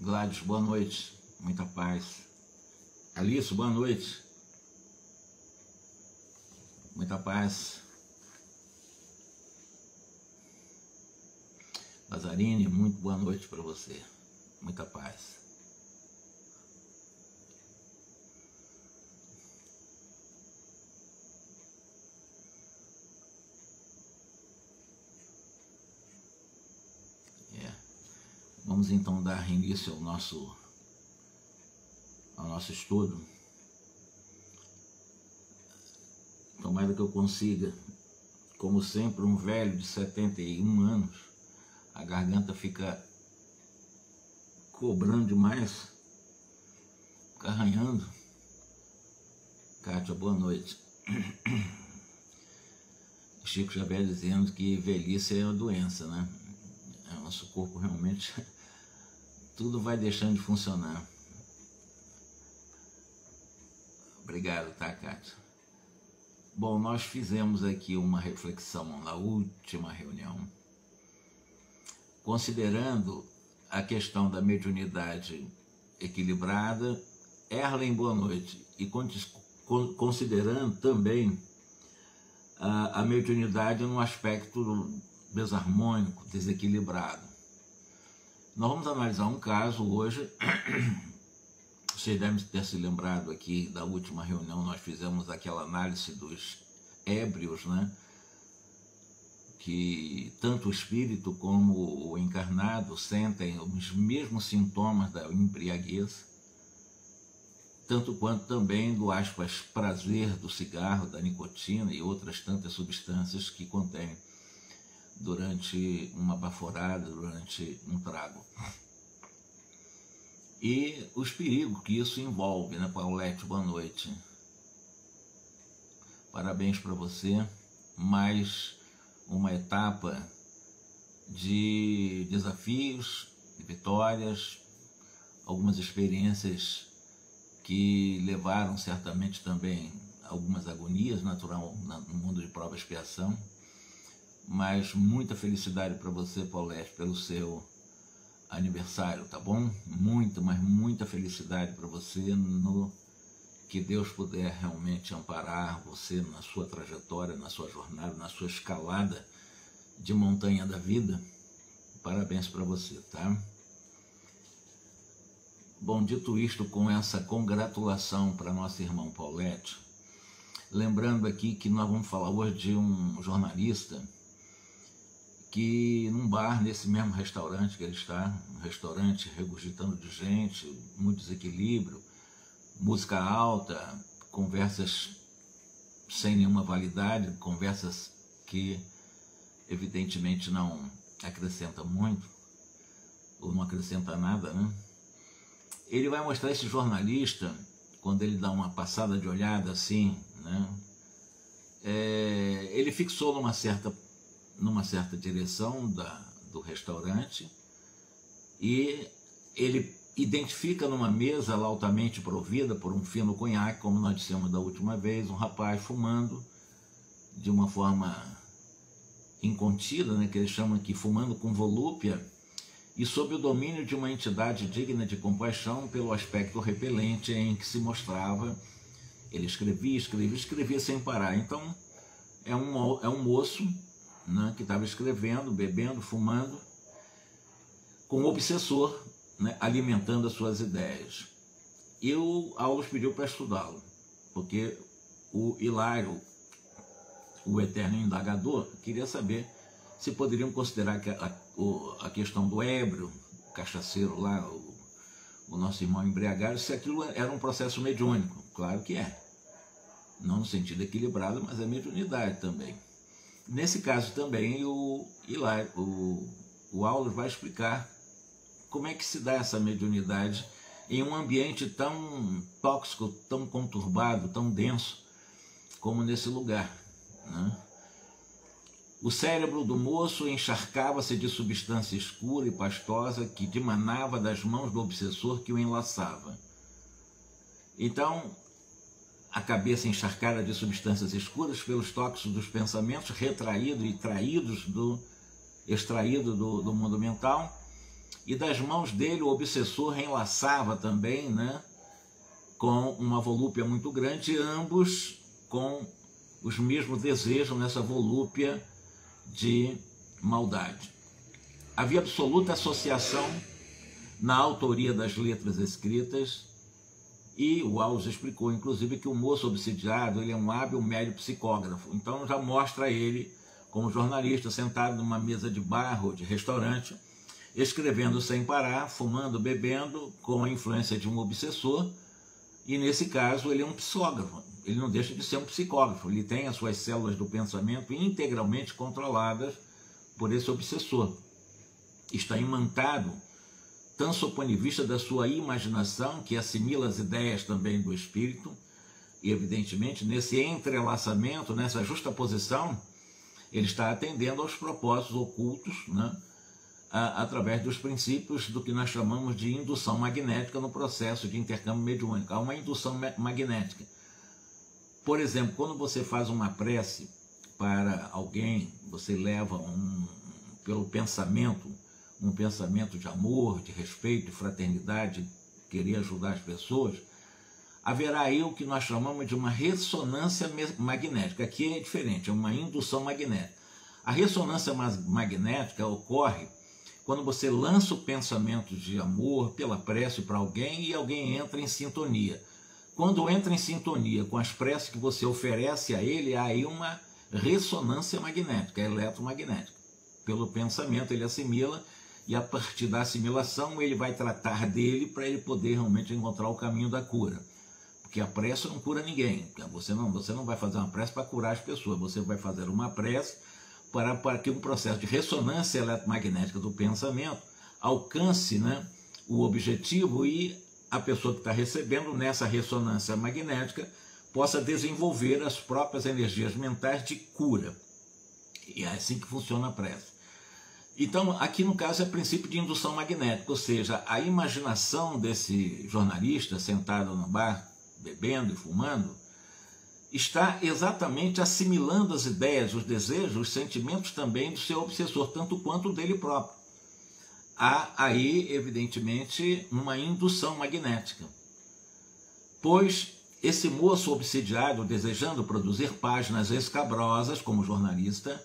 Gladys, boa noite, muita paz. Alice, boa noite, muita paz. Lazarine, muito boa noite para você, muita paz. Vamos então dar início ao nosso estudo. Tomara que eu consiga, como sempre, um velho de 71 anos, a garganta fica cobrando demais, fica arranhando. Kátia, boa noite. Chico Xavier dizendo que velhice é uma doença, né? Nosso corpo realmente, tudo vai deixando de funcionar. Obrigado, tá, Kátia? Bom, nós fizemos aqui uma reflexão na última reunião, considerando a questão da mediunidade equilibrada. Erlen, boa noite. E considerando também a mediunidade no aspecto desarmônico, desequilibrado. Nós vamos analisar um caso hoje. Vocês devem ter se lembrado aqui da última reunião, nós fizemos aquela análise dos ébrios, né? Que tanto o espírito como o encarnado sentem os mesmos sintomas da embriaguez, tanto quanto também do, aspas, prazer do cigarro, da nicotina e outras tantas substâncias que contém durante uma baforada, durante um trago. E os perigos que isso envolve, né, Paulette? Boa noite. Parabéns para você. Mais uma etapa de desafios, de vitórias, algumas experiências que levaram certamente também algumas agonias natural no mundo de prova e expiação. Mas muita felicidade para você, Paulette, pelo seu aniversário, tá bom? Muita, mas muita felicidade para você, no que Deus puder realmente amparar você na sua trajetória, na sua jornada, na sua escalada de montanha da vida. Parabéns para você, tá? Bom, dito isto, com essa congratulação para nossa irmã Paulette, lembrando aqui que nós vamos falar hoje de um jornalista que num bar, nesse mesmo restaurante que ele está, um restaurante regurgitando de gente, muito desequilíbrio, música alta, conversas sem nenhuma validade, conversas que evidentemente não acrescentam muito, ou não acrescenta nada, né? Ele vai mostrar esse jornalista, quando ele dá uma passada de olhada assim, né? Ele fixou numa certa direção do restaurante e ele identifica numa mesa lá altamente provida por um fino conhaque, como nós dissemos da última vez, um rapaz fumando de uma forma incontida, né, que eles chamam aqui fumando com volúpia, e sob o domínio de uma entidade digna de compaixão pelo aspecto repelente em que se mostrava. Ele escrevia sem parar. Então é um moço, né, que estava escrevendo, bebendo, fumando, com um obsessor, né, alimentando as suas ideias. E o Aulus pediu para estudá-lo, porque o Hilário, o eterno indagador, queria saber se poderiam considerar que a questão do ébrio, o cachaceiro lá, o nosso irmão embriagado, se aquilo era um processo mediúnico. Claro que é. Não no sentido equilibrado, mas é mediunidade também. Nesse caso também, o Aulus vai explicar como é que se dá essa mediunidade em um ambiente tão tóxico, tão conturbado, tão denso, como nesse lugar, né? O cérebro do moço encharcava-se de substância escura e pastosa que dimanava das mãos do obsessor que o enlaçava. Então, a cabeça encharcada de substâncias escuras pelos toques dos pensamentos retraídos e extraído do mundo mental, e das mãos dele o obsessor reenlaçava também, né, com uma volúpia muito grande, ambos com os mesmos desejos nessa volúpia de maldade. Havia absoluta associação na autoria das letras escritas, e o Wallace explicou, inclusive, que o moço obsidiado ele é um hábil médio psicógrafo. Então já mostra ele como jornalista, sentado numa mesa de bar ou de restaurante, escrevendo sem parar, fumando, bebendo, com a influência de um obsessor, e nesse caso ele é um psicógrafo. Ele não deixa de ser um psicógrafo, ele tem as suas células do pensamento integralmente controladas por esse obsessor. Está imantado tanto do ponto de vista da sua imaginação, que assimila as ideias também do espírito, e evidentemente nesse entrelaçamento, nessa justaposição, ele está atendendo aos propósitos ocultos, né, através dos princípios do que nós chamamos de indução magnética no processo de intercâmbio mediúnico. Há uma indução magnética. Por exemplo, quando você faz uma prece para alguém, você leva pelo pensamento, um pensamento de amor, de respeito, de fraternidade, querer ajudar as pessoas, haverá aí o que nós chamamos de uma ressonância magnética. Aqui é diferente, é uma indução magnética. A ressonância magnética ocorre quando você lança o pensamento de amor pela prece para alguém e alguém entra em sintonia. Quando entra em sintonia com as preces que você oferece a ele, há aí uma ressonância magnética, eletromagnética. Pelo pensamento ele assimila, e a partir da assimilação ele vai tratar dele para ele poder realmente encontrar o caminho da cura. Porque a prece não cura ninguém. Você não vai fazer uma prece para curar as pessoas, você vai fazer uma prece para que um processo de ressonância eletromagnética do pensamento alcance, né, o objetivo, e a pessoa que está recebendo nessa ressonância magnética possa desenvolver as próprias energias mentais de cura. E é assim que funciona a prece. Então, aqui no caso é princípio de indução magnética, ou seja, a imaginação desse jornalista sentado no bar, bebendo e fumando, está exatamente assimilando as ideias, os desejos, os sentimentos também do seu obsessor, tanto quanto dele próprio. Há aí, evidentemente, uma indução magnética. Pois esse moço obsidiado, desejando produzir páginas escabrosas como jornalista,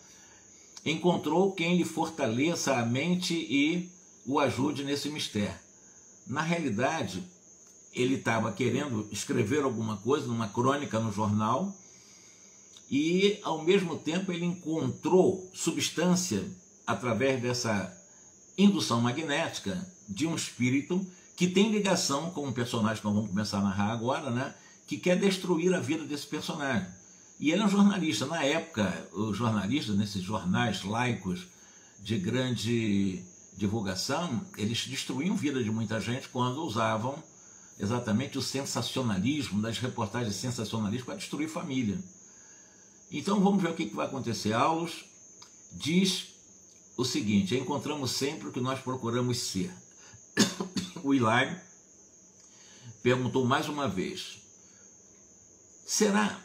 encontrou quem lhe fortaleça a mente e o ajude nesse mistério. Na realidade, ele estava querendo escrever alguma coisa, numa crônica no jornal, e ao mesmo tempo ele encontrou substância através dessa indução magnética de um espírito que tem ligação com um personagem que nós vamos começar a narrar agora, né, que quer destruir a vida desse personagem. E ele é um jornalista. Na época, os jornalistas, nesses jornais laicos de grande divulgação, eles destruíam a vida de muita gente quando usavam exatamente o sensacionalismo, das reportagens sensacionalistas, para destruir família. Então vamos ver o que vai acontecer. Aulus diz o seguinte: encontramos sempre o que nós procuramos ser. O Hilário perguntou mais uma vez: será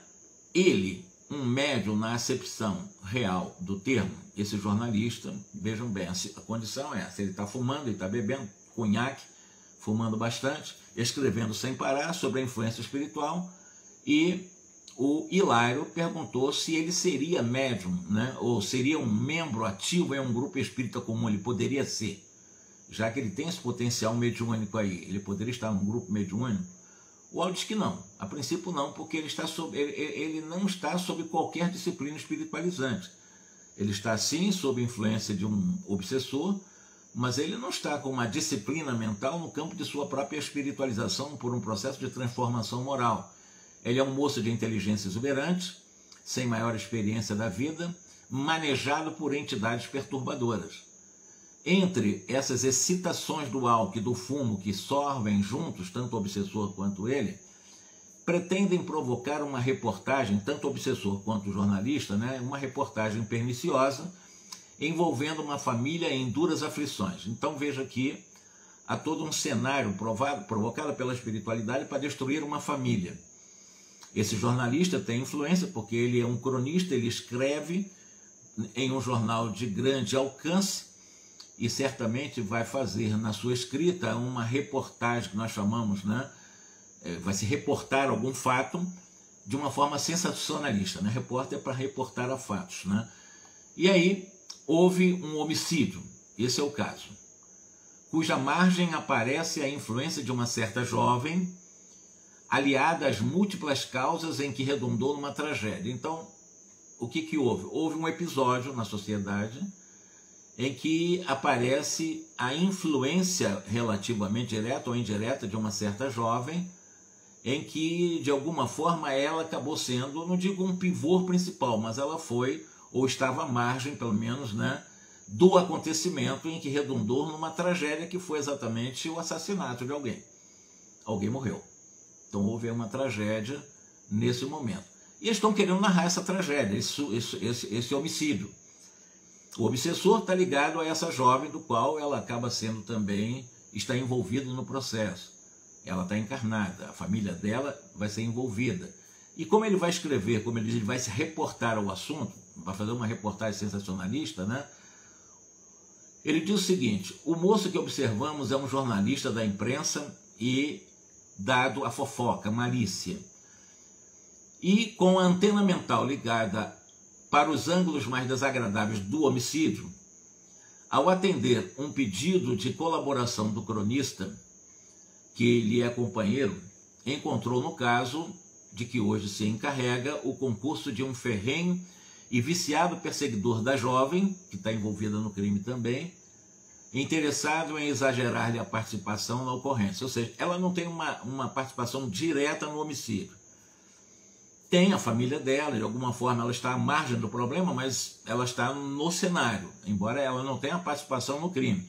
ele um médium na acepção real do termo? Esse jornalista, vejam bem, a condição é essa: ele está fumando, ele está bebendo conhaque, fumando bastante, escrevendo sem parar sobre a influência espiritual, e o Hilário perguntou se ele seria médium, né, ou seria um membro ativo em um grupo espírita comum. Ele poderia ser, já que ele tem esse potencial mediúnico aí, ele poderia estar num grupo mediúnico. O Aulus diz que não, a princípio não, porque ele não está sob qualquer disciplina espiritualizante. Ele está sim sob influência de um obsessor, mas ele não está com uma disciplina mental no campo de sua própria espiritualização por um processo de transformação moral. Ele é um moço de inteligência exuberante, sem maior experiência da vida, manejado por entidades perturbadoras. Entre essas excitações do álcool e do fumo que sorvem juntos, tanto o obsessor quanto ele, pretendem provocar uma reportagem, tanto o obsessor quanto o jornalista, né, uma reportagem perniciosa, envolvendo uma família em duras aflições. Então veja que há todo um cenário provocado pela espiritualidade para destruir uma família. Esse jornalista tem influência porque ele é um cronista, ele escreve em um jornal de grande alcance, e certamente vai fazer na sua escrita uma reportagem que nós chamamos, né? Vai se reportar algum fato de uma forma sensacionalista, né? Repórter é para reportar a fatos, né? E aí houve um homicídio, esse é o caso, cuja margem aparece a influência de uma certa jovem, aliada às múltiplas causas em que redundou numa tragédia. Então, o que houve? Houve um episódio na sociedade em que aparece a influência relativamente direta ou indireta de uma certa jovem, em que, de alguma forma, ela acabou sendo, não digo um pivô principal, mas ela foi, ou estava à margem, pelo menos, né, do acontecimento em que redundou numa tragédia que foi exatamente o assassinato de alguém. Alguém morreu. Então houve uma tragédia nesse momento. E eles estão querendo narrar essa tragédia, esse homicídio. O obsessor está ligado a essa jovem, do qual ela acaba sendo também, está envolvida no processo. Ela está encarnada, a família dela vai ser envolvida. E como ele vai escrever, como ele diz, ele vai se reportar ao assunto, vai fazer uma reportagem sensacionalista, né? Ele diz o seguinte: o moço que observamos é um jornalista da imprensa e dado a fofoca, malícia. E com a antena mental ligada para os ângulos mais desagradáveis do homicídio, ao atender um pedido de colaboração do cronista, que lhe é companheiro, encontrou no caso de que hoje se encarrega o concurso de um ferrenho e viciado perseguidor da jovem, que está envolvida no crime também, interessado em exagerar-lhe a participação na ocorrência. Ou seja, ela não tem uma participação direta no homicídio. Tem a família dela, de alguma forma ela está à margem do problema, mas ela está no cenário, embora ela não tenha participação no crime.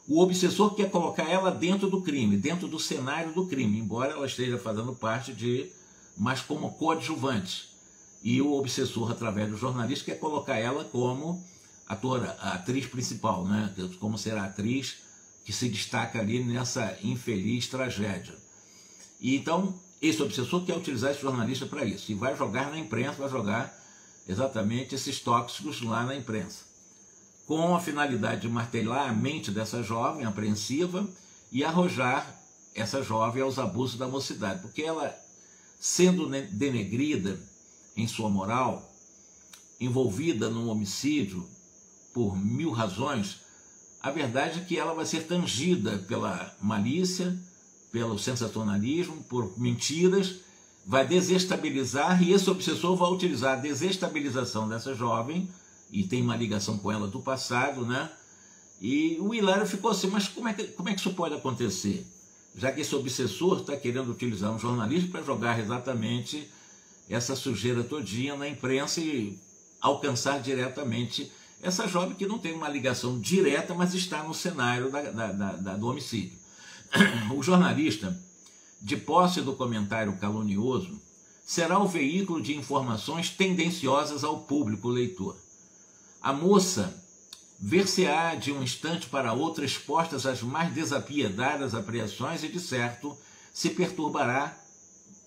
O obsessor quer colocar ela dentro do crime, dentro do cenário do crime, embora ela esteja fazendo parte mas como coadjuvante. E o obsessor, através do jornalista, quer colocar ela como a atriz principal, né? Como ser a atriz que se destaca ali nessa infeliz tragédia. E então, esse obsessor quer utilizar esse jornalista para isso, e vai jogar na imprensa, vai jogar exatamente esses tóxicos lá na imprensa, com a finalidade de martelar a mente dessa jovem apreensiva e arrojar essa jovem aos abusos da mocidade, porque ela, sendo denegrida em sua moral, envolvida num homicídio por mil razões, a verdade é que ela vai ser tangida pela malícia, pelo sensacionalismo, por mentiras, vai desestabilizar, e esse obsessor vai utilizar a desestabilização dessa jovem, e tem uma ligação com ela do passado, né? E o Hilário ficou assim, mas como é que isso pode acontecer? Já que esse obsessor está querendo utilizar um jornalista para jogar exatamente essa sujeira todinha na imprensa e alcançar diretamente essa jovem que não tem uma ligação direta, mas está no cenário do homicídio. O jornalista, de posse do comentário calunioso, será o veículo de informações tendenciosas ao público leitor. A moça ver-se-á de um instante para outro expostas às mais desapiedadas apreensões e, de certo, se perturbará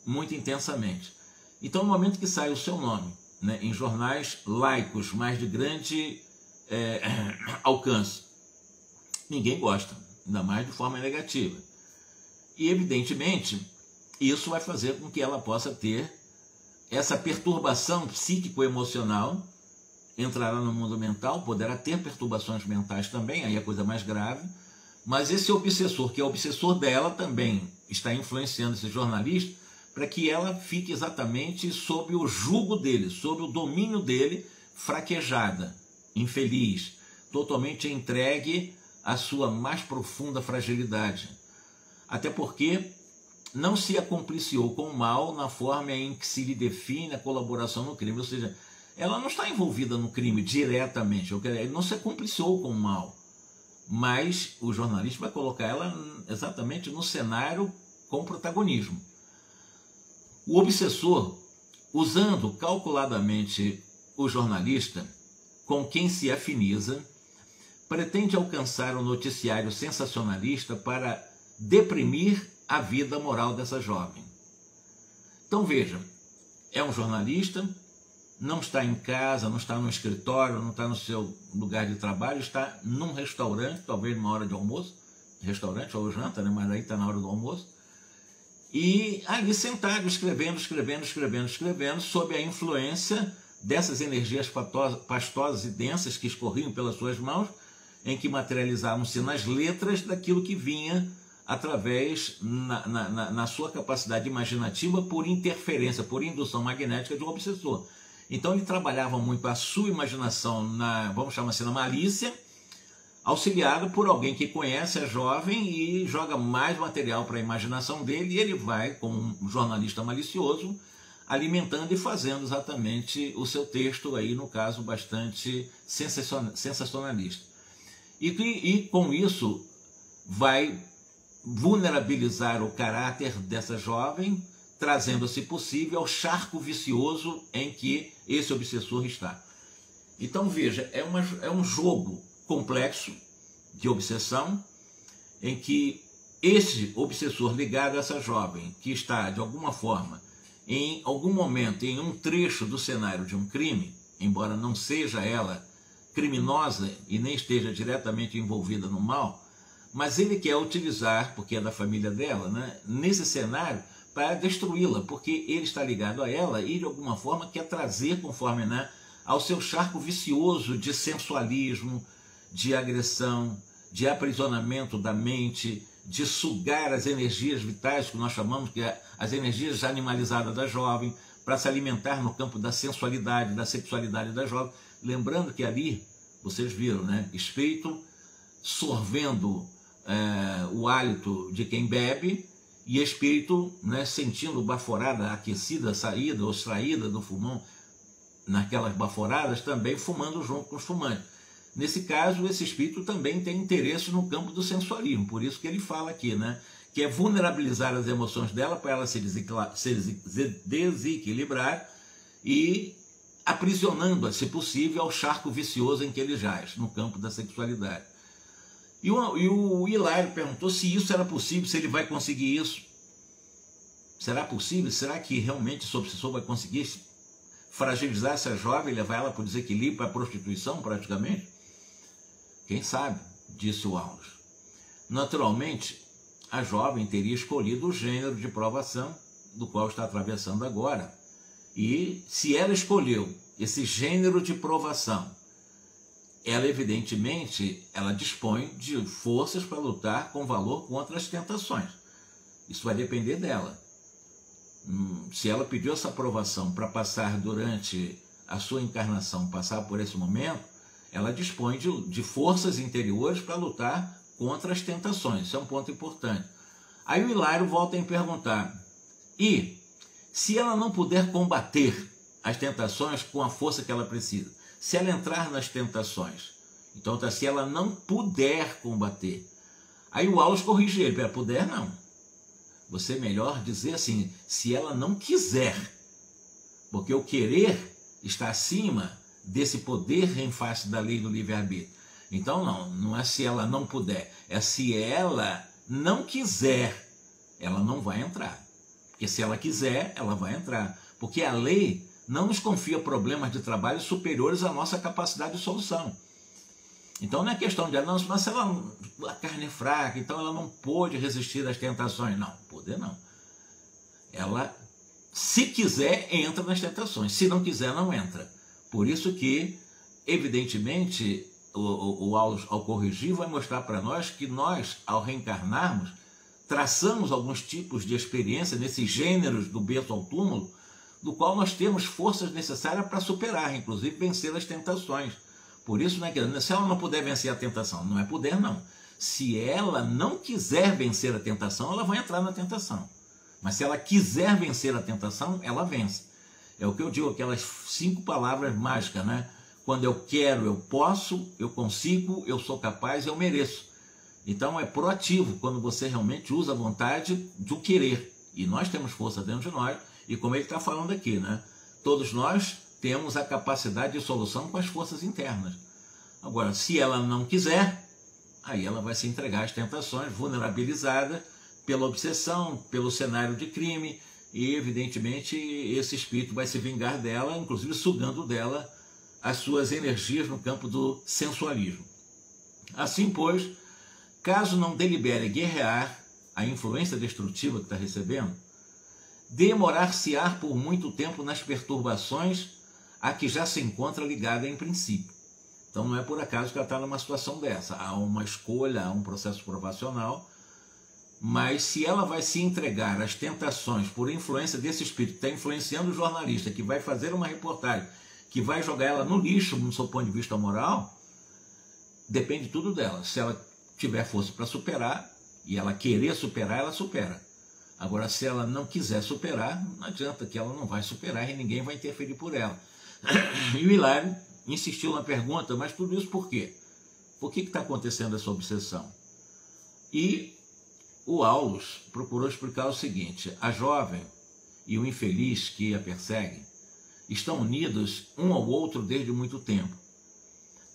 muito intensamente. Então, no momento que sai o seu nome, né, em jornais laicos, mas de grande alcance, ninguém gosta, ainda mais de forma negativa. E, evidentemente, isso vai fazer com que ela possa ter essa perturbação psíquico-emocional, entrará no mundo mental, poderá ter perturbações mentais também, aí é a coisa mais grave, mas esse obsessor, que é o obsessor dela, também está influenciando esse jornalista para que ela fique exatamente sob o jugo dele, sob o domínio dele, fraquejada, infeliz, totalmente entregue à sua mais profunda fragilidade. Até porque não se acompliciou com o mal na forma em que se lhe define a colaboração no crime, ou seja, ela não está envolvida no crime diretamente, ele não se acompliciou com o mal, mas o jornalista vai colocar ela exatamente no cenário com protagonismo. O obsessor, usando calculadamente o jornalista com quem se afiniza, pretende alcançar o noticiário sensacionalista para deprimir a vida moral dessa jovem. Então veja, é um jornalista não está em casa, não está no escritório, não está no seu lugar de trabalho, está num restaurante, talvez numa hora de almoço, restaurante ou janta, né? Mas aí está na hora do almoço, e ali sentado, escrevendo, sob a influência dessas energias pastosas e densas que escorriam pelas suas mãos, em que materializavam-se nas letras daquilo que vinha através, na sua capacidade imaginativa, por interferência, por indução magnética de um obsessor. Então ele trabalhava muito a sua imaginação, vamos chamar assim, na malícia, auxiliado por alguém que conhece a jovem e joga mais material para a imaginação dele, e ele vai, como um jornalista malicioso, alimentando e fazendo exatamente o seu texto, aí no caso bastante sensacionalista. E com isso vai vulnerabilizar o caráter dessa jovem, trazendo, se possível, ao charco vicioso em que esse obsessor está. Então veja, é um jogo complexo de obsessão, em que esse obsessor ligado a essa jovem, que está de alguma forma, em algum momento, em um trecho do cenário de um crime, embora não seja ela criminosa e nem esteja diretamente envolvida no mal, mas ele quer utilizar, porque é da família dela, né, nesse cenário, para destruí-la, porque ele está ligado a ela e de alguma forma quer trazer, conforme, né, ao seu charco vicioso de sensualismo, de agressão, de aprisionamento da mente, de sugar as energias vitais, que nós chamamos que é as energias animalizadas da jovem, para se alimentar no campo da sensualidade, da sexualidade da jovem. Lembrando que ali, vocês viram, né, espírito sorvendo o hálito de quem bebe, e espírito, né, sentindo baforada aquecida, saída ou extraída do fumão, naquelas baforadas, também fumando junto com os fumantes. Nesse caso, esse espírito também tem interesse no campo do sensualismo, por isso que ele fala aqui, né, que é vulnerabilizar as emoções dela para ela se desequilibrar e aprisionando-a, se possível, ao charco vicioso em que ele jaz, no campo da sexualidade. E o Hilário perguntou se isso era possível, se ele vai conseguir isso. Será possível? Será que realmente esse obsessor vai conseguir fragilizar essa jovem, levar ela para o desequilíbrio, para a prostituição, praticamente? Quem sabe, disse o Aulos. Naturalmente, a jovem teria escolhido o gênero de provação do qual está atravessando agora. E se ela escolheu esse gênero de provação, ela evidentemente dispõe de forças para lutar com valor contra as tentações. Isso vai depender dela. Se ela pediu essa aprovação para passar durante a sua encarnação, passar por esse momento, ela dispõe de forças interiores para lutar contra as tentações. Isso é um ponto importante. Aí o Hilário volta a perguntar, e se ela não puder combater as tentações com a força que ela precisa, se ela entrar nas tentações, então se ela não puder combater, aí o Aulos corrige ele, puder não. Você é melhor dizer assim, se ela não quiser, porque o querer está acima desse poder em face da lei do livre-arbítrio. Então não é se ela não puder, é se ela não quiser, ela não vai entrar. Porque se ela quiser, ela vai entrar. Porque a lei não nos confia problemas de trabalho superiores à nossa capacidade de solução. Então não é questão de, não, mas a carne é fraca, então ela não pôde resistir às tentações. Não, poder não. Ela, se quiser, entra nas tentações. Se não quiser, não entra. Por isso que, evidentemente, o Aulos, ao corrigir, vai mostrar para nós que nós, ao reencarnarmos, traçamos alguns tipos de experiência nesses gêneros do berço ao túmulo, do qual nós temos forças necessárias para superar, inclusive vencer as tentações. Por isso, né, se ela não puder vencer a tentação, não é poder não. Se ela não quiser vencer a tentação, ela vai entrar na tentação. Mas se ela quiser vencer a tentação, ela vence. É o que eu digo, aquelas 5 palavras mágicas, né? Quando eu quero, eu posso, eu consigo, eu sou capaz, eu mereço. Então é proativo quando você realmente usa a vontade do querer. E nós temos força dentro de nós. E como ele está falando aqui, né? Todos nós temos a capacidade de solução com as forças internas. Agora, se ela não quiser, aí ela vai se entregar às tentações, vulnerabilizada pela obsessão, pelo cenário de crime, e evidentemente esse espírito vai se vingar dela, inclusive sugando dela as suas energias no campo do sensualismo. Assim, pois, caso não delibere guerrear a influência destrutiva que está recebendo, demorar-se-á por muito tempo nas perturbações a que já se encontra ligada em princípio. Então não é por acaso que ela está numa situação dessa. Há uma escolha, há um processo provacional, mas se ela vai se entregar às tentações por influência desse espírito que está influenciando o jornalista, que vai fazer uma reportagem, que vai jogar ela no lixo, no seu ponto de vista moral, depende tudo dela. Se ela tiver força para superar, e ela querer superar, ela supera. Agora, se ela não quiser superar, não adianta, que ela não vai superar e ninguém vai interferir por ela. E o Hilário insistiu na pergunta, mas tudo isso por quê? Por que está acontecendo essa obsessão? E o Aulus procurou explicar o seguinte: a jovem e o infeliz que a perseguem estão unidos um ao outro desde muito tempo.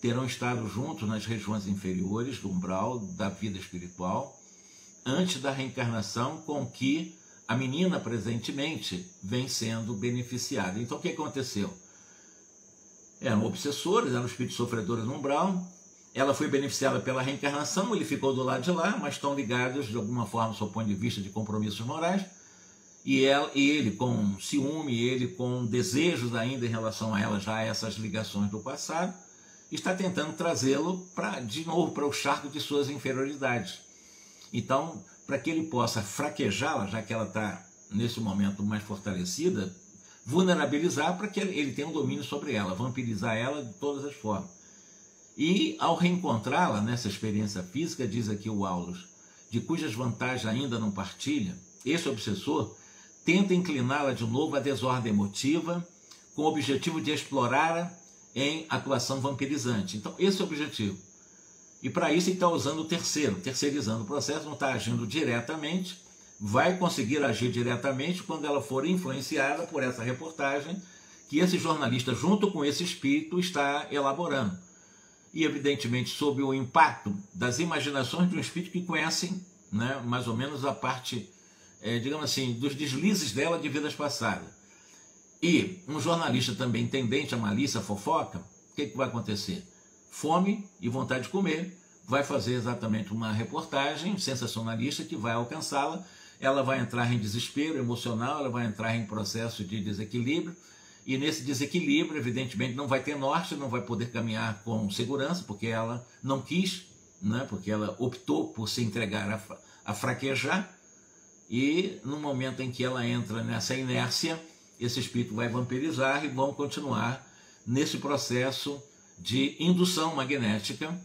Terão estado juntos nas regiões inferiores do umbral da vida espiritual, antes da reencarnação com que a menina presentemente vem sendo beneficiada. Então o que aconteceu? Eram obsessores, eram espíritos sofredores no umbral, ela foi beneficiada pela reencarnação, ele ficou do lado de lá, mas estão ligados de alguma forma do seu ponto de vista de compromissos morais, e ele com ciúme, ele com desejos ainda em relação a ela, já essas ligações do passado, está tentando trazê-lo de novo para o charco de suas inferioridades. Então, para que ele possa fraquejá-la, já que ela está nesse momento mais fortalecida, vulnerabilizar para que ele tenha um domínio sobre ela, vampirizar ela de todas as formas. E ao reencontrá-la nessa experiência física, diz aqui o Aulus, de cujas vantagens ainda não partilha, esse obsessor tenta incliná-la de novo à desordem emotiva, com o objetivo de explorá-la em atuação vampirizante. Então, esse é o objetivo. E para isso ele está usando o terceirizando o processo, não está agindo diretamente, vai conseguir agir diretamente quando ela for influenciada por essa reportagem que esse jornalista, junto com esse espírito, está elaborando. E, evidentemente, sob o impacto das imaginações de um espírito que conhecem, né, mais ou menos a parte, digamos assim, dos deslizes dela de vidas passadas. E um jornalista também tendente à malícia, à fofoca, o que vai acontecer? Fome e vontade de comer, vai fazer exatamente uma reportagem sensacionalista que vai alcançá-la, ela vai entrar em desespero emocional, ela vai entrar em processo de desequilíbrio, e nesse desequilíbrio, evidentemente, não vai ter norte, não vai poder caminhar com segurança, porque ela não quis, né? Porque ela optou por se entregar a fraquejar, e no momento em que ela entra nessa inércia, esse espírito vai vampirizar e vão continuar nesse processo de indução magnética,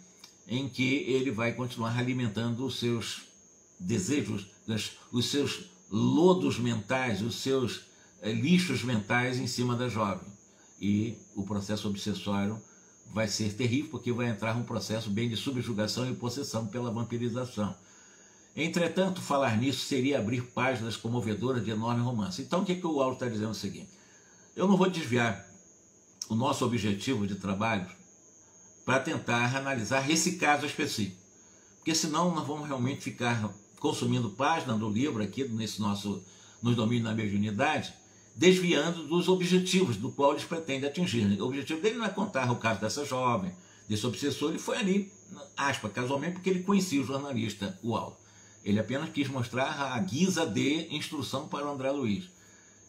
em que ele vai continuar alimentando os seus desejos, os seus lodos mentais, os seus lixos mentais em cima da jovem. E o processo obsessório vai ser terrível, porque vai entrar um processo bem de subjugação e possessão pela vampirização. Entretanto, falar nisso seria abrir páginas comovedoras de enorme romance. Então, o que o Aulus está dizendo é o seguinte: eu não vou desviar o nosso objetivo de trabalho para tentar analisar esse caso específico, porque senão nós vamos realmente ficar consumindo páginas do livro aqui no domínio da mediunidade, desviando dos objetivos do qual eles pretendem atingir. O objetivo dele não é contar o caso dessa jovem, desse obsessor. Ele foi ali, aspas, casualmente, porque ele conhecia o jornalista, o Aulus. Ele apenas quis mostrar a guisa de instrução para o André Luiz.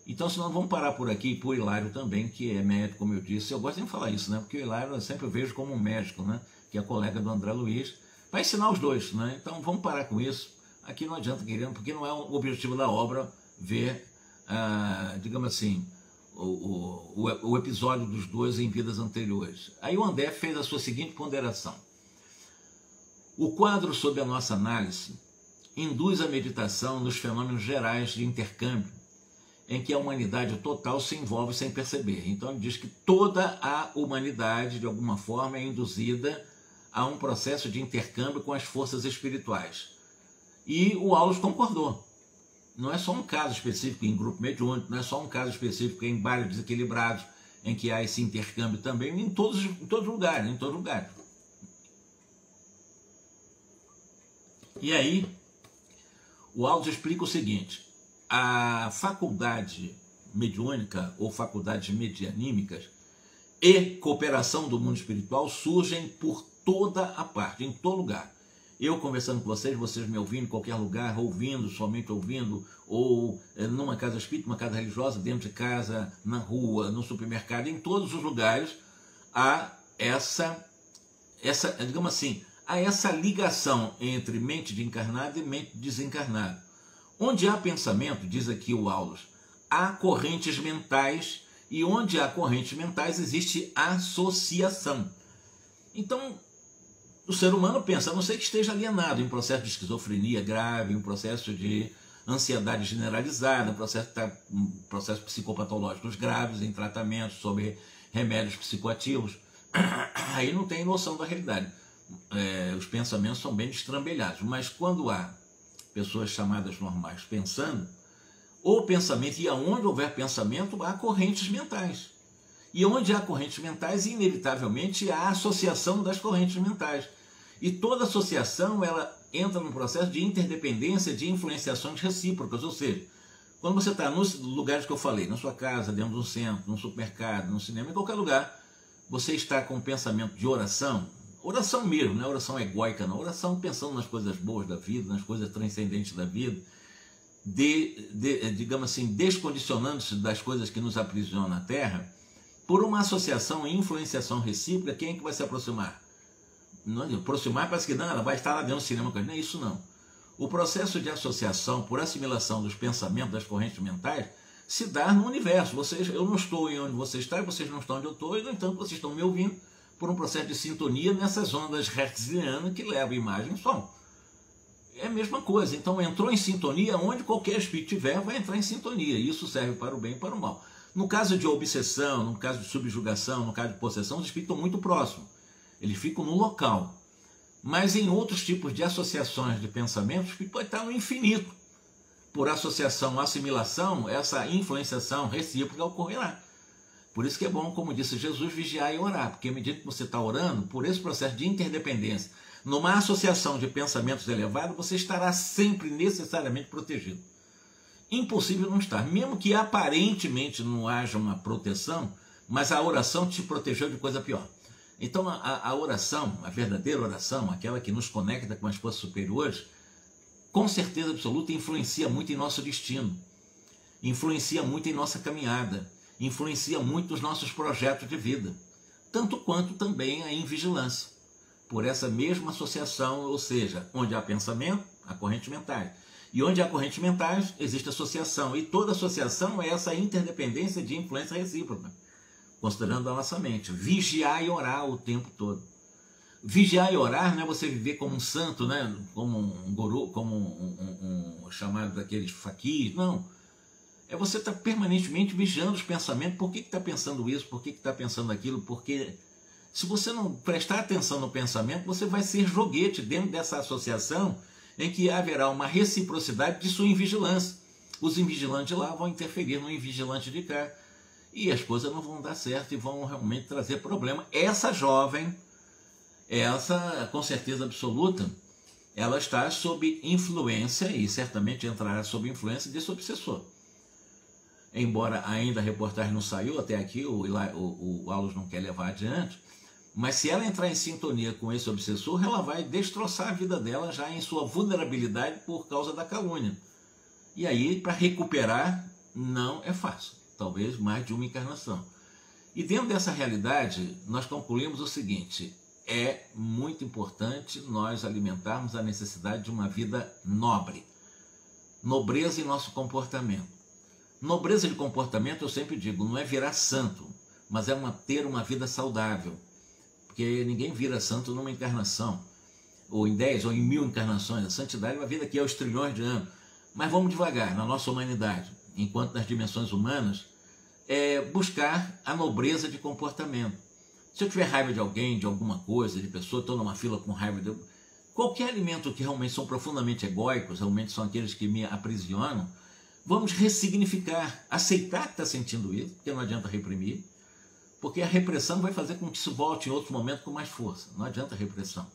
Então, se nós vamos parar por aqui, por Hilário também, que é médico, como eu disse. Eu gosto de falar isso, né? Porque o Hilário eu sempre vejo como um médico, né? Que é colega do André Luiz, para ensinar os dois, né? Então, vamos parar com isso. Aqui não adianta querendo, porque não é o objetivo da obra ver, digamos assim, o episódio dos dois em vidas anteriores. Aí o André fez a sua seguinte ponderação: o quadro sob a nossa análise induz a meditação nos fenômenos gerais de intercâmbio em que a humanidade total se envolve sem perceber. Então ele diz que toda a humanidade, de alguma forma, é induzida a um processo de intercâmbio com as forças espirituais. E o Aulus concordou. Não é só um caso específico em grupo mediúnico, não é só um caso específico em bairros desequilibrados, em que há esse intercâmbio também, em todos os lugares, E aí, o Aulus explica o seguinte: a faculdade mediúnica ou faculdades medianímicas e cooperação do mundo espiritual surgem por toda a parte, em todo lugar. Eu conversando com vocês, vocês me ouvindo em qualquer lugar, ouvindo, somente ouvindo, ou numa casa espírita, uma casa religiosa, dentro de casa, na rua, no supermercado, em todos os lugares, há digamos assim, há essa ligação entre mente de encarnado e mente de desencarnado. Onde há pensamento, diz aqui o Aulus, há correntes mentais, e onde há correntes mentais existe associação. Então, o ser humano pensa, a não ser que esteja alienado em processo de esquizofrenia grave, em processo de ansiedade generalizada, processos psicopatológicos graves, em tratamento sobre remédios psicoativos, aí não tem noção da realidade. Os pensamentos são bem destrambelhados, mas quando há pessoas chamadas normais pensando, o pensamento, e aonde houver pensamento, há correntes mentais. E onde há correntes mentais, inevitavelmente há associação das correntes mentais. E toda associação, ela entra num processo de interdependência, de influenciações recíprocas. Ou seja, quando você está nos lugares que eu falei, na sua casa, dentro de um centro, num supermercado, num cinema, em qualquer lugar, você está com um pensamento de oração mesmo, não é oração egóica, não, oração pensando nas coisas boas da vida, nas coisas transcendentes da vida, digamos assim, descondicionando-se das coisas que nos aprisionam na Terra, por uma associação e influenciação recíproca. Quem é que vai se aproximar? Não, aproximar parece que não, ela vai estar lá dentro do cinema. Não é isso não. O processo de associação por assimilação dos pensamentos, das correntes mentais, se dá no universo. Eu não estou onde você está e vocês não estão onde eu estou, e no entanto vocês estão me ouvindo por um processo de sintonia nessas ondas hertzianas que levam imagem e som. É a mesma coisa. Então entrou em sintonia, onde qualquer espírito estiver, vai entrar em sintonia. Isso serve para o bem e para o mal. No caso de obsessão, no caso de subjugação, no caso de possessão, os espíritos estão muito próximos. Eles ficam no local. Mas em outros tipos de associações de pensamentos, o espírito pode estar no infinito. Por associação, assimilação, essa influenciação recíproca ocorrerá. Por isso que é bom, como disse Jesus, vigiar e orar. Porque à medida que você está orando, por esse processo de interdependência, numa associação de pensamentos elevados, você estará sempre necessariamente protegido. Impossível não estar, mesmo que aparentemente não haja uma proteção, mas a oração te protegeu de coisa pior. Então a oração, a verdadeira oração, aquela que nos conecta com as forças superiores, com certeza absoluta influencia muito em nosso destino, influencia muito em nossa caminhada, influencia muito nos nossos projetos de vida, tanto quanto também a invigilância, por essa mesma associação, ou seja, onde há pensamento, há correntes mentais. E onde há correntes mentais, existe associação. E toda associação é essa interdependência de influência recíproca, considerando a nossa mente. Vigiar e orar o tempo todo. Vigiar e orar não é você viver como um santo, né? Como um guru, como um chamado daqueles faquis, não. É você estar permanentemente vigiando os pensamentos. Por que está pensando isso? Por que está pensando aquilo? Porque se você não prestar atenção no pensamento, você vai ser joguete dentro dessa associação em que haverá uma reciprocidade de sua invigilância. Os invigilantes de lá vão interferir no invigilante de cá. E as coisas não vão dar certo e vão realmente trazer problema. Essa jovem, essa com certeza absoluta, ela está sob influência, e certamente entrará sob influência desse obsessor. Embora ainda a reportagem não saiu até aqui, o Aulus não quer levar adiante, mas se ela entrar em sintonia com esse obsessor, ela vai destroçar a vida dela já em sua vulnerabilidade por causa da calúnia. E aí, para recuperar, não é fácil. Talvez mais de uma encarnação. E dentro dessa realidade, nós concluímos o seguinte: é muito importante nós alimentarmos a necessidade de uma vida nobre. Nobreza em nosso comportamento. Nobreza de comportamento, eu sempre digo, não é virar santo, mas é ter uma vida saudável. Porque ninguém vira santo numa encarnação, ou em 10 ou em 1000 encarnações. A santidade é uma vida que é aos trilhões de anos. Mas vamos devagar, na nossa humanidade, enquanto nas dimensões humanas, é buscar a nobreza de comportamento. Se eu tiver raiva de alguém, de alguma coisa, de pessoa, estou numa fila com raiva de qualquer alimento que realmente são profundamente egóicos, realmente são aqueles que me aprisionam, vamos ressignificar, aceitar que está sentindo isso, porque não adianta reprimir, porque a repressão vai fazer com que isso volte em outro momento com mais força. Não adianta repressão.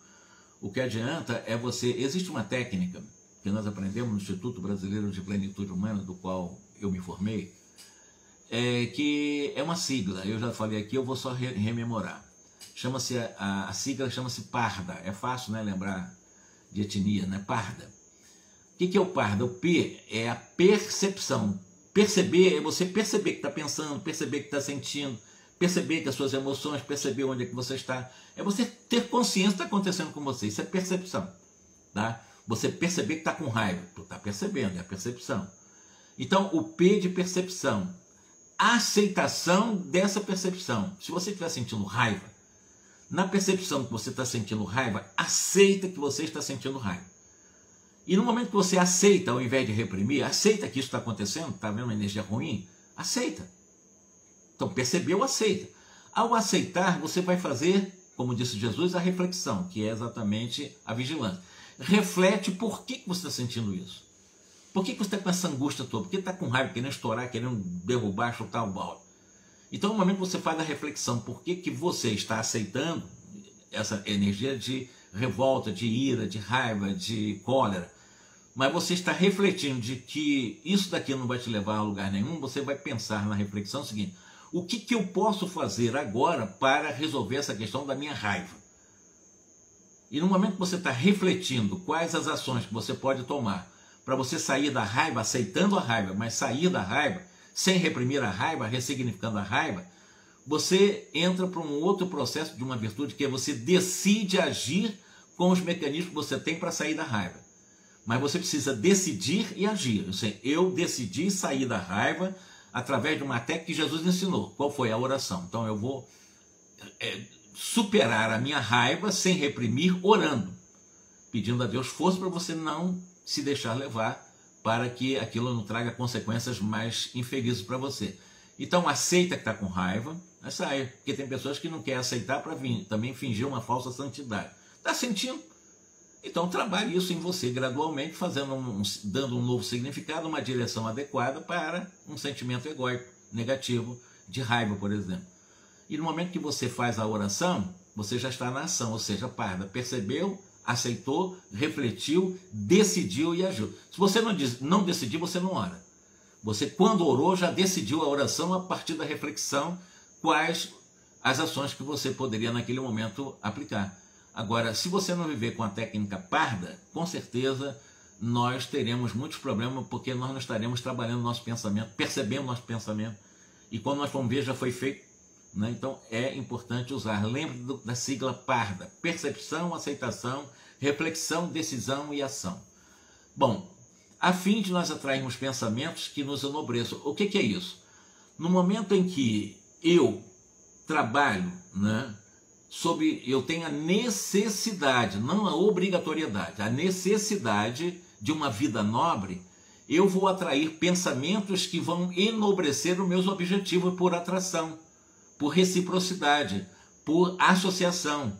O que adianta é você... Existe uma técnica que nós aprendemos no Instituto Brasileiro de Plenitude Humana, do qual eu me formei, que é uma sigla, eu já falei aqui, eu vou só rememorar. Chama-se, a sigla chama-se PARDA, é fácil, né, lembrar de etnia, né, PARDA. O que é o PARDA? O P é a percepção. Perceber é você perceber que está pensando, perceber que está sentindo, perceber que as suas emoções, perceber onde é que você está. É você ter consciência do que está acontecendo com você, isso é percepção. Tá? Você perceber que está com raiva, tu está percebendo, é a percepção. Então, o P de percepção, aceitação dessa percepção. Se você estiver sentindo raiva, na percepção que você está sentindo raiva, aceita que você está sentindo raiva. E no momento que você aceita, ao invés de reprimir, aceita que isso está acontecendo, está vendo uma energia ruim, aceita. Então, percebeu, aceita. Ao aceitar, você vai fazer, como disse Jesus, a reflexão, que é exatamente a vigilância. Reflete por que você está sentindo isso. Por que você está com essa angústia toda? Por que está com raiva, querendo estourar, querendo derrubar, chutar o balde? Então, no momento que você faz a reflexão, por que você está aceitando essa energia de revolta, de ira, de raiva, de cólera, mas você está refletindo de que isso daqui não vai te levar a lugar nenhum, você vai pensar na reflexão seguinte: o que eu posso fazer agora para resolver essa questão da minha raiva? E no momento que você está refletindo quais as ações que você pode tomar para você sair da raiva, aceitando a raiva, mas sair da raiva, sem reprimir a raiva, ressignificando a raiva, você entra para um outro processo de uma virtude, que é você decide agir com os mecanismos que você tem para sair da raiva. Mas você precisa decidir e agir. Eu decidi sair da raiva através de uma técnica que Jesus ensinou. Qual foi? A oração. Então eu vou superar a minha raiva sem reprimir, orando, pedindo a Deus força para você não se deixar levar, para que aquilo não traga consequências mais infelizes para você. Então aceita que está com raiva, mas sai, porque tem pessoas que não querem aceitar para também fingir uma falsa santidade. Está sentindo? Então trabalhe isso em você gradualmente, dando um novo significado, uma direção adequada para um sentimento egóico, negativo, de raiva, por exemplo. E no momento que você faz a oração, você já está na ação, ou seja, parda, percebeu, aceitou, refletiu, decidiu e agiu. Se você não decidir, você não ora. Você, quando orou, já decidiu a oração a partir da reflexão, quais as ações que você poderia naquele momento aplicar. Agora, se você não viver com a técnica parda, com certeza nós teremos muitos problemas, porque nós não estaremos trabalhando nosso pensamento, percebendo nosso pensamento, e quando nós vamos ver, já foi feito. Né? Então é importante usar. Lembre da sigla parda: percepção, aceitação, reflexão, decisão e ação. Bom, a fim de nós atrairmos pensamentos que nos enobreçam. O que é isso? No momento em que eu trabalho, né, eu tenho a necessidade, não a obrigatoriedade, a necessidade de uma vida nobre, eu vou atrair pensamentos que vão enobrecer os meus objetivos por atração, por reciprocidade, por associação,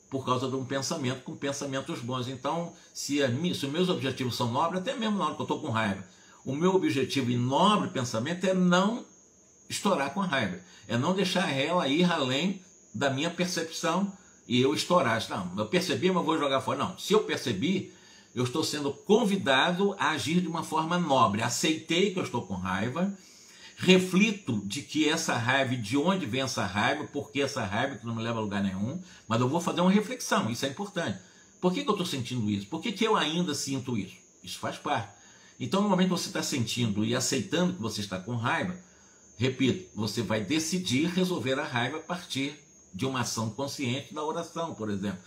por causa de um pensamento com pensamentos bons. Então, se os meus objetivos são nobres, até mesmo na hora que eu estou com raiva, o meu objetivo em nobre pensamento é não estourar com a raiva, é não deixar ela ir além da minha percepção e eu estourar. Não, eu percebi, mas vou jogar fora. Não, se eu percebi, eu estou sendo convidado a agir de uma forma nobre. Aceitei que eu estou com raiva, reflito de que essa raiva, de onde vem essa raiva, por que essa raiva, que não me leva a lugar nenhum, mas eu vou fazer uma reflexão, isso é importante. Por que eu estou sentindo isso? Por que eu ainda sinto isso? Isso faz parte. Então, no momento que você está sentindo e aceitando que você está com raiva, repito, você vai decidir resolver a raiva a partir de uma ação consciente da oração, por exemplo.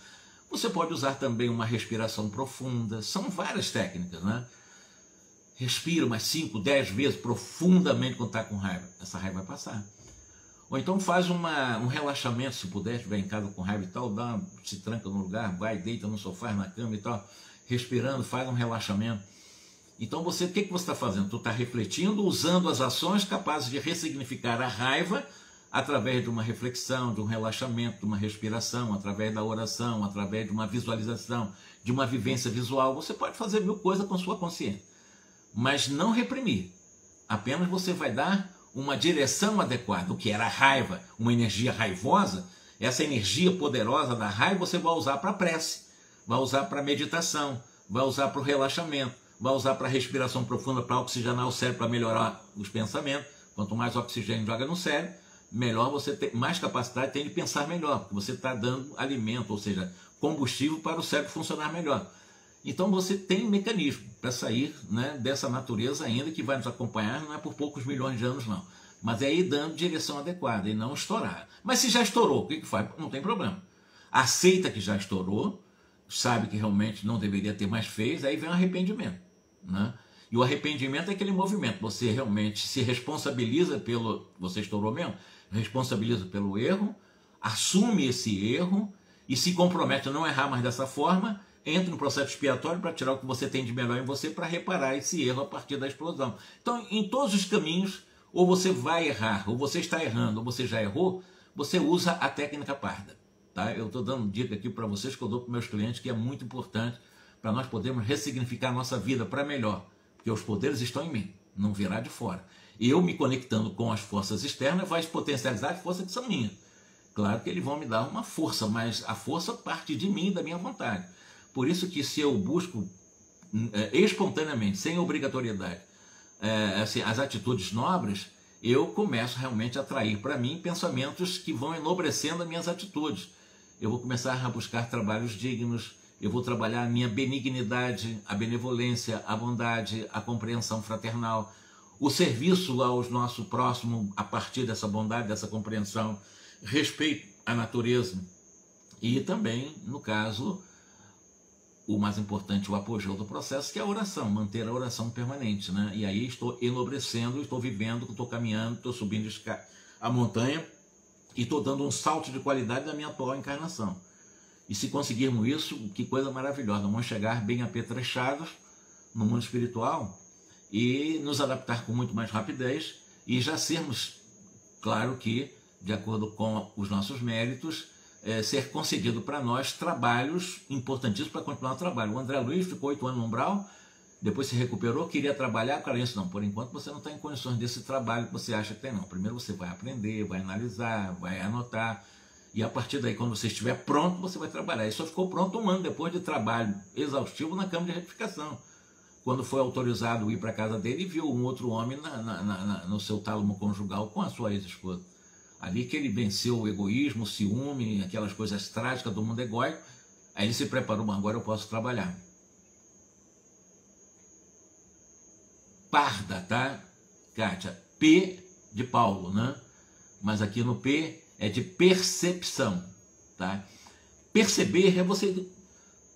Você pode usar também uma respiração profunda, são várias técnicas, né? Respira umas 5, 10 vezes profundamente quando está com raiva, essa raiva vai passar. Ou então faz um relaxamento, se puder, estiver em casa com raiva e tal, se tranca no lugar, vai, deita no sofá, na cama e tal, respirando, faz um relaxamento. Então o que você está fazendo? Tu está refletindo, usando as ações capazes de ressignificar a raiva através de uma reflexão, de um relaxamento, de uma respiração, através da oração, através de uma visualização, de uma vivência visual. Você pode fazer 1000 coisas com sua consciência, mas não reprimir. Apenas você vai dar uma direção adequada. O que era raiva, uma energia raivosa, essa energia poderosa da raiva você vai usar para a prece, vai usar para a meditação, vai usar para o relaxamento, vai usar para respiração profunda, para oxigenar o cérebro, para melhorar os pensamentos. Quanto mais oxigênio joga no cérebro, melhor você tem, mais capacidade tem de pensar melhor, porque você está dando alimento, ou seja, combustível para o cérebro funcionar melhor. Então você tem um mecanismo para sair, né, dessa natureza ainda, que vai nos acompanhar, não é por poucos milhões de anos não, mas é ir dando direção adequada e não estourar. Mas se já estourou, o que faz? Não tem problema. Aceita que já estourou, sabe que realmente não deveria ter mais feito, aí vem o arrependimento, né? E o arrependimento é aquele movimento, você realmente se responsabiliza pelo, você estourou mesmo, responsabiliza pelo erro, assume esse erro e se compromete a não errar mais dessa forma, entra no processo expiatório para tirar o que você tem de melhor em você para reparar esse erro a partir da explosão. Então, em todos os caminhos, ou você vai errar, ou você está errando, ou você já errou, você usa a técnica parda. Tá? Eu estou dando dica aqui para vocês que eu dou para meus clientes, que é muito importante para nós podermos ressignificar a nossa vida para melhor, porque os poderes estão em mim, não virá de fora. E eu me conectando com as forças externas vai potencializar as forças que são minhas. Claro que eles vão me dar uma força, mas a força parte de mim, da minha vontade. Por isso que se eu busco espontaneamente, sem obrigatoriedade, assim, as atitudes nobres, eu começo realmente a atrair para mim pensamentos que vão enobrecendo as minhas atitudes. Eu vou começar a buscar trabalhos dignos, eu vou trabalhar a minha benignidade, a benevolência, a bondade, a compreensão fraternal, o serviço aos nosso próximo a partir dessa bondade, dessa compreensão, respeito à natureza e também, no caso, o mais importante, o apogeu do processo, que é a oração, manter a oração permanente, né? E aí estou enobrecendo, estou vivendo, estou caminhando, estou subindo a montanha e estou dando um salto de qualidade da minha atual encarnação. E se conseguirmos isso, que coisa maravilhosa, vamos chegar bem apetrechados no mundo espiritual e nos adaptar com muito mais rapidez e já sermos, claro que, de acordo com os nossos méritos, ser concedido para nós trabalhos importantíssimos para continuar o trabalho. O André Luiz ficou 8 anos no umbral, depois se recuperou, queria trabalhar, o cara disse, não, por enquanto você não está em condições desse trabalho que você acha que tem, não. Primeiro você vai aprender, vai analisar, vai anotar, e a partir daí, quando você estiver pronto, você vai trabalhar. E só ficou pronto 1 ano depois de trabalho exaustivo na Câmara de Retificação. Quando foi autorizado a ir para a casa dele, viu um outro homem no seu tálamo conjugal com a sua ex-esposa. Ali que ele venceu o egoísmo, o ciúme, aquelas coisas trágicas do mundo egóico. Aí ele se preparou, mas agora eu posso trabalhar. Parda, tá, Kátia? P de Paulo, né? Mas aqui no P é de percepção, tá? Perceber é você...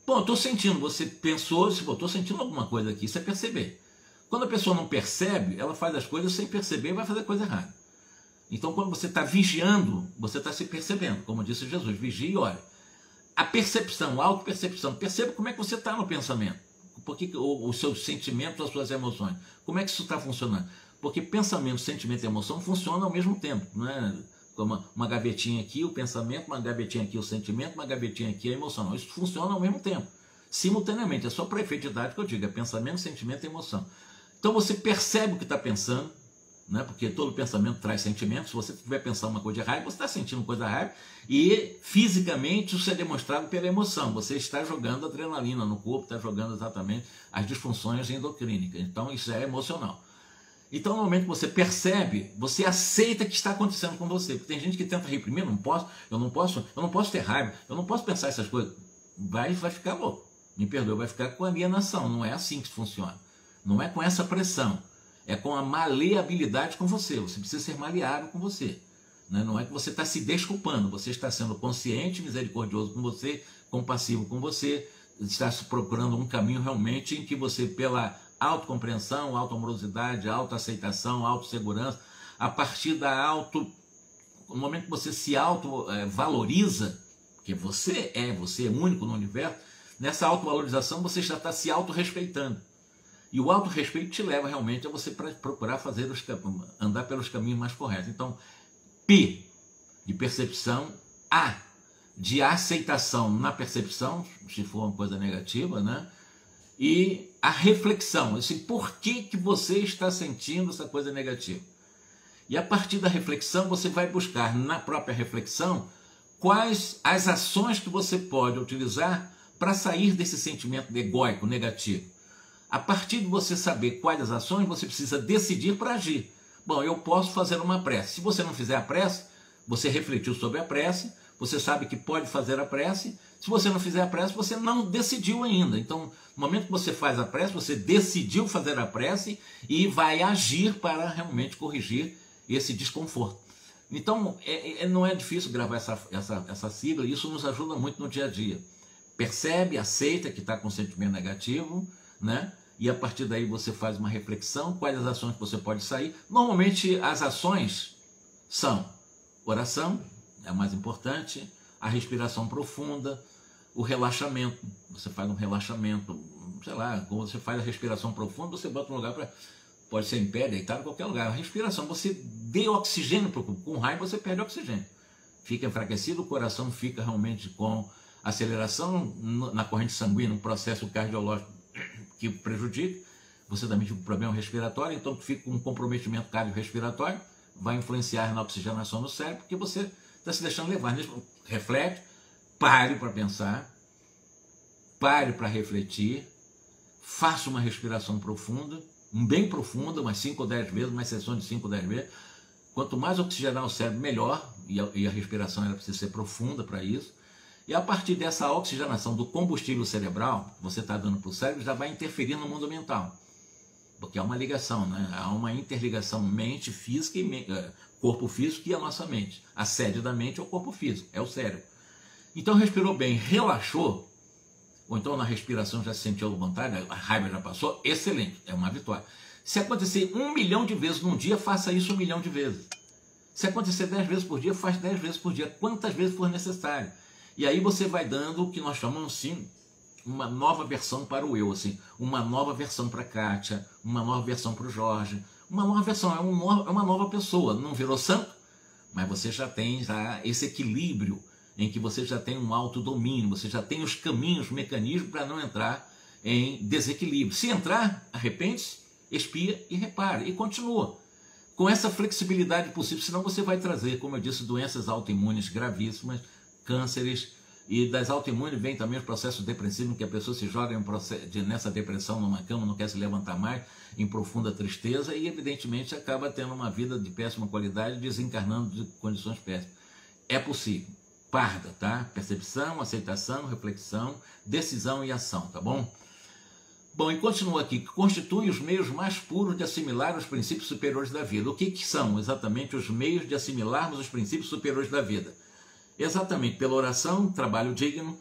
Pô, estou sentindo, você pensou, estou sentindo alguma coisa aqui, isso é perceber. Quando a pessoa não percebe, ela faz as coisas sem perceber e vai fazer coisa errada. Então, quando você está vigiando, você está se percebendo, como disse Jesus, vigie e ore. A percepção, a autopercepção, perceba como é que você está no pensamento, porque os seus sentimentos, as suas emoções, como é que isso está funcionando? Porque pensamento, sentimento e emoção funcionam ao mesmo tempo, não é como uma gavetinha aqui o pensamento, uma gavetinha aqui o sentimento, uma gavetinha aqui a emoção, não, isso funciona ao mesmo tempo, simultaneamente, é só para efeito didático que eu digo, é pensamento, sentimento e emoção. Então você percebe o que está pensando, né? Porque todo pensamento traz sentimentos. Se você estiver pensando uma coisa de raiva, você está sentindo coisa de raiva e fisicamente isso é demonstrado pela emoção. Você está jogando adrenalina no corpo, está jogando exatamente as disfunções endocrínicas. Então isso é emocional. Então no momento que você percebe, você aceita que está acontecendo com você. Porque tem gente que tenta reprimir, eu não posso ter raiva, eu não posso pensar essas coisas. Vai ficar louco, me perdoe, vai ficar com alienação. Não é assim que funciona. Não é com essa pressão. É com a maleabilidade com você. Você precisa ser maleável com você. Né? Não é que você está se desculpando. Você está sendo consciente, misericordioso com você, compassivo com você. Está se procurando um caminho realmente em que você, pela autocompreensão, autoamorosidade, autoaceitação, autossegurança, a partir da no momento que você se autovaloriza, porque você é único no universo, nessa autovalorização você já está se autorrespeitando. E o autorrespeito te leva realmente a você procurar andar pelos caminhos mais corretos. Então, P de percepção, A de aceitação na percepção, se for uma coisa negativa, né? E a reflexão, assim, por que você está sentindo essa coisa negativa? E a partir da reflexão, você vai buscar na própria reflexão quais as ações que você pode utilizar para sair desse sentimento egóico negativo. A partir de você saber quais as ações, você precisa decidir para agir. Bom, eu posso fazer uma prece. Se você não fizer a prece, você refletiu sobre a prece, você sabe que pode fazer a prece. Se você não fizer a prece, você não decidiu ainda. Então, no momento que você faz a prece, você decidiu fazer a prece e vai agir para realmente corrigir esse desconforto. Então, não é difícil gravar essa sigla, e isso nos ajuda muito no dia a dia. Percebe, aceita que está com sentimento negativo, né? E a partir daí você faz uma reflexão, quais as ações que você pode sair. Normalmente as ações são oração, é a mais importante, a respiração profunda, o relaxamento. Você faz um relaxamento, sei lá, quando você faz a respiração profunda, você bota um lugar para... Pode ser em pé, deitado, em qualquer lugar. A respiração, você dê oxigênio para o corpo. Com raiva você perde oxigênio. Fica enfraquecido, o coração fica realmente com aceleração na corrente sanguínea, um processo cardiológico que prejudica. Você também tem um problema respiratório, então fica com um comprometimento cardiorrespiratório, vai influenciar na oxigenação no cérebro, porque você está se deixando levar. Reflete, pare para pensar, pare para refletir, faça uma respiração profunda, bem profunda, umas 5 ou 10 vezes, uma sessão de 5 ou 10 vezes. Quanto mais oxigenar o cérebro, melhor, e a respiração ela precisa ser profunda para isso. E a partir dessa oxigenação do combustível cerebral que você está dando para o cérebro, já vai interferir no mundo mental. Porque há uma ligação, né? Há uma interligação mente física e corpo físico e a nossa mente. A sede da mente é o corpo físico, é o cérebro. Então respirou bem, relaxou, ou então na respiração já se sentiu à vontade, a raiva já passou, excelente, é uma vitória. Se acontecer 1 milhão de vezes num dia, faça isso 1 milhão de vezes. Se acontecer 10 vezes por dia, faz 10 vezes por dia, quantas vezes for necessário. E aí você vai dando o que nós chamamos assim, uma nova versão para o eu, assim, uma nova versão para a Kátia, uma nova versão para o Jorge, uma nova versão, é uma nova pessoa, não virou santo, mas você já tem esse equilíbrio em que você já tem um autodomínio, você já tem os caminhos, os mecanismos para não entrar em desequilíbrio. Se entrar, arrepende-se, expia e repara, e continua. Com essa flexibilidade possível, senão você vai trazer, como eu disse, doenças autoimunes gravíssimas, cânceres, e das autoimunes vem também os processos depressivos, que a pessoa se joga nessa depressão numa cama, não quer se levantar mais, em profunda tristeza, e evidentemente acaba tendo uma vida de péssima qualidade, desencarnando de condições péssimas. É possível. Parda, tá? Percepção, aceitação, reflexão, decisão e ação, tá bom? Bom, e continua aqui, que constitui os meios mais puros de assimilar os princípios superiores da vida. O que são exatamente os meios de assimilarmos os princípios superiores da vida? Exatamente pela oração, trabalho digno,